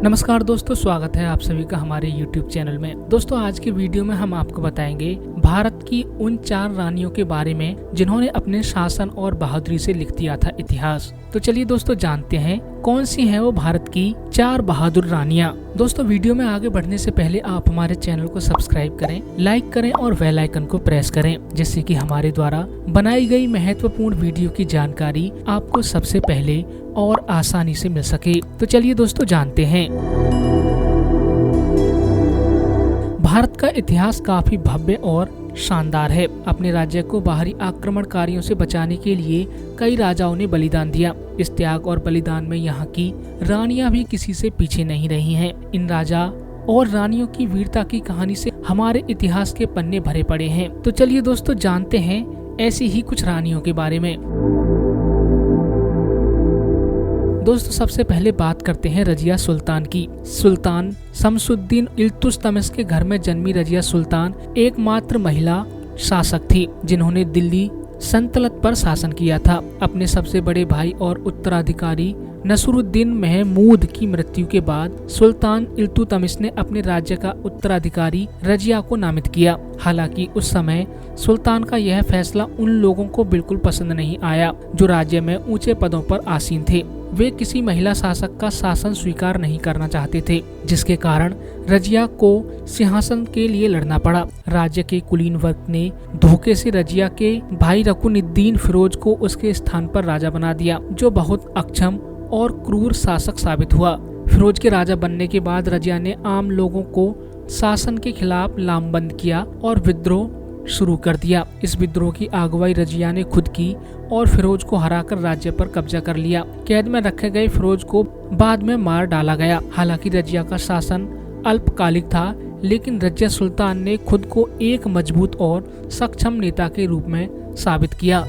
नमस्कार दोस्तों, स्वागत है आप सभी का हमारे YouTube चैनल में। दोस्तों, आज की वीडियो में हम आपको बताएंगे भारत की उन 4 रानियों के बारे में जिन्होंने अपने शासन और बहादुरी से लिख दिया था इतिहास। तो चलिए दोस्तों, जानते हैं कौन सी हैं वो भारत की 4 बहादुर रानियां। दोस्तों, वीडियो में आगे बढ़ने से पहले आप हमारे चैनल को सब्सक्राइब करें, लाइक करें और बेल आइकन को प्रेस करें, जिससे कि हमारे द्वारा बनाई गई महत्वपूर्ण वीडियो की जानकारी आपको सबसे पहले और आसानी से मिल सके। तो चलिए दोस्तों, जानते हैं। भारत का इतिहास काफी भव्य और शानदार है। अपने राज्य को बाहरी आक्रमणकारियों से बचाने के लिए कई राजाओं ने बलिदान दिया। इस त्याग और बलिदान में यहाँ की रानियां भी किसी से पीछे नहीं रही हैं। इन राजा और रानियों की वीरता की कहानी से हमारे इतिहास के पन्ने भरे पड़े हैं। तो चलिए दोस्तों, जानते हैं ऐसी ही कुछ रानियों के बारे में। दोस्तों, सबसे पहले बात करते हैं रजिया सुल्तान की। सुल्तान शमसुद्दीन इल्तुतमिश के घर में जन्मी रजिया सुल्तान एकमात्र महिला शासक थी जिन्होंने दिल्ली सल्तनत पर शासन किया था। अपने सबसे बड़े भाई और उत्तराधिकारी नसरुद्दीन महमूद की मृत्यु के बाद सुल्तान इल्तुतमिश ने अपने राज्य का उत्तराधिकारी रजिया को नामित किया। हालांकि उस समय सुल्तान का यह फैसला उन लोगों को बिल्कुल पसंद नहीं आया जो राज्य में ऊंचे पदों पर आसीन थे। वे किसी महिला शासक का शासन स्वीकार नहीं करना चाहते थे, जिसके कारण रजिया को सिंहासन के लिए लड़ना पड़ा। राज्य के कुलीन वर्ग ने धोखे से रजिया के भाई रकुनुद्दीन फिरोज को उसके स्थान पर राजा बना दिया, जो बहुत अक्षम और क्रूर शासक साबित हुआ। फिरोज के राजा बनने के बाद रजिया ने आम लोगों को शासन के खिलाफ लामबंद किया और विद्रोह शुरू कर दिया। इस विद्रोह की अगुवाई रजिया ने खुद की और फिरोज को हराकर राज्य पर कब्जा कर लिया। कैद में रखे गए फिरोज को बाद में मार डाला गया। हालांकि रजिया का शासन अल्पकालिक था, लेकिन रजिया सुल्तान ने खुद को एक मजबूत और सक्षम नेता के रूप में साबित किया।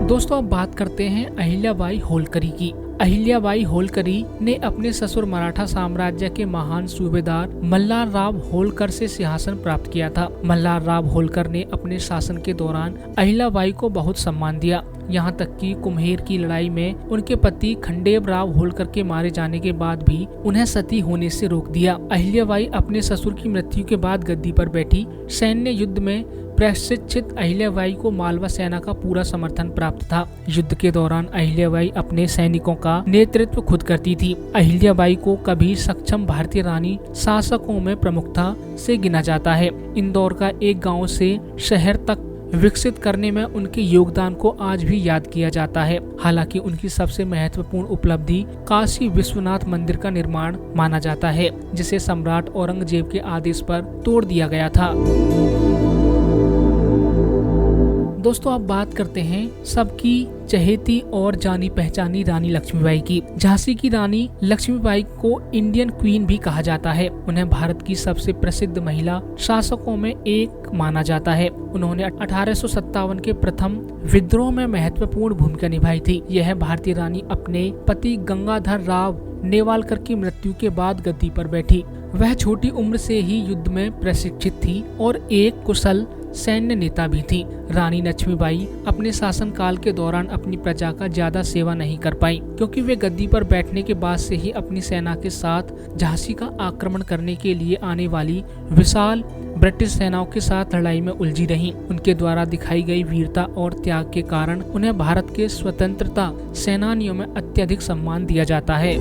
दोस्तों, अब बात करते हैं अहिल्याबाई होलकरी की। अहिल्याबाई होलकरी ने अपने ससुर मराठा साम्राज्य के महान सूबेदार मल्हार राव होलकर से सिंहासन प्राप्त किया था। मल्हार राव होलकर ने अपने शासन के दौरान अहिल्याबाई को बहुत सम्मान दिया। यहाँ तक कि कुम्हेर की लड़ाई में उनके पति खंडेव राव होलकर के मारे जाने के बाद भी उन्हें सती होने से रोक दिया। अहिल्याबाई अपने ससुर की मृत्यु के बाद गद्दी पर बैठी। सैन्य युद्ध में प्रशिक्षित अहिल्याबाई को मालवा सेना का पूरा समर्थन प्राप्त था। युद्ध के दौरान अहिल्याबाई अपने सैनिकों का नेतृत्व खुद करती थी। अहिल्याबाई को कभी सक्षम भारतीय रानी शासकों में प्रमुखता से गिना जाता है। इंदौर का एक गांव से शहर तक विकसित करने में उनके योगदान को आज भी याद किया जाता है। हालांकि उनकी सबसे महत्वपूर्ण उपलब्धि काशी विश्वनाथ मंदिर का निर्माण माना जाता है, जिसे सम्राट औरंगजेब के आदेश पर तोड़ दिया गया था। दोस्तों, अब बात करते हैं सबकी चहेती और जानी पहचानी रानी लक्ष्मीबाई की। झांसी की रानी लक्ष्मीबाई को इंडियन क्वीन भी कहा जाता है। उन्हें भारत की सबसे प्रसिद्ध महिला शासकों में एक माना जाता है। उन्होंने 1857 के प्रथम विद्रोह में महत्वपूर्ण भूमिका निभाई थी। यह भारतीय रानी अपने पति गंगाधर राव नेवालकर की मृत्यु के बाद गद्दी पर बैठी। वह छोटी उम्र से ही युद्ध में प्रशिक्षित थी और एक कुशल सैन्य नेता भी थी। रानी लक्ष्मीबाई अपने शासनकाल के दौरान अपनी प्रजा का ज्यादा सेवा नहीं कर पाई, क्योंकि वे गद्दी पर बैठने के बाद से ही अपनी सेना के साथ झांसी का आक्रमण करने के लिए आने वाली विशाल ब्रिटिश सेनाओं के साथ लड़ाई में उलझी रहीं। उनके द्वारा दिखाई गई वीरता और त्याग के कारण उन्हें भारत के स्वतंत्रता सेनानियों में अत्यधिक सम्मान दिया जाता है।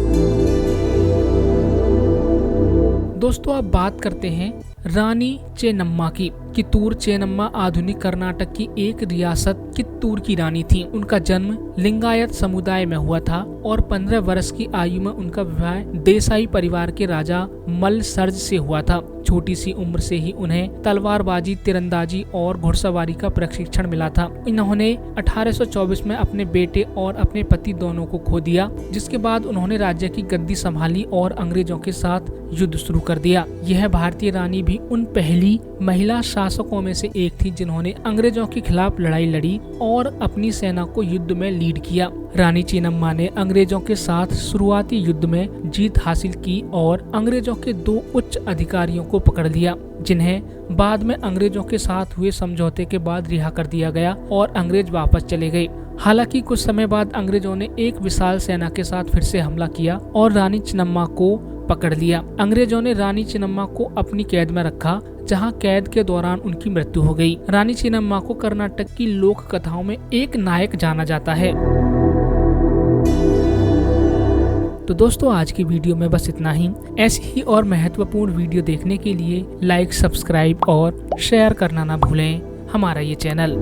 दोस्तों, अब बात करते हैं रानी चेन्नम्मा की। कित्तूर चेन्नम्मा आधुनिक कर्नाटक की एक रियासत कित्तूर की रानी थी। उनका जन्म लिंगायत समुदाय में हुआ था और 15 वर्ष की आयु में उनका विवाह देसाई परिवार के राजा मलसर्ज से हुआ था। छोटी सी उम्र से ही उन्हें तलवारबाजी, तीरंदाजी और घुड़सवारी का प्रशिक्षण मिला था। इन्होंने 1824 में अपने बेटे और अपने पति दोनों को खो दिया, जिसके बाद उन्होंने राज्य की गद्दी संभाली और अंग्रेजों के साथ युद्ध शुरू कर दिया। यह भारतीय रानी भी उन पहली महिला शासकों में से एक थी जिन्होंने अंग्रेजों के खिलाफ लड़ाई लड़ी और अपनी सेना को युद्ध में लीड किया। रानी चेन्नम्मा ने अंग्रेजों के साथ शुरुआती युद्ध में जीत हासिल की और अंग्रेजों के 2 उच्च अधिकारियों को पकड़ लिया, जिन्हें बाद में अंग्रेजों के साथ हुए समझौते के बाद रिहा कर दिया गया और अंग्रेज वापस चले गए। हालांकि कुछ समय बाद अंग्रेजों ने एक विशाल सेना के साथ फिर से हमला किया और रानी चेन्नम्मा को पकड़ लिया। अंग्रेजों ने रानी चेन्नम्मा को अपनी कैद में रखा, जहां कैद के दौरान उनकी मृत्यु हो गई। रानी चेन्नम्मा को कर्नाटक की लोक कथाओं में एक नायक जाना जाता है। तो दोस्तों, आज की वीडियो में बस इतना ही। ऐसी ही और महत्वपूर्ण वीडियो देखने के लिए लाइक, सब्सक्राइब और शेयर करना ना भूलें हमारा ये चैनल।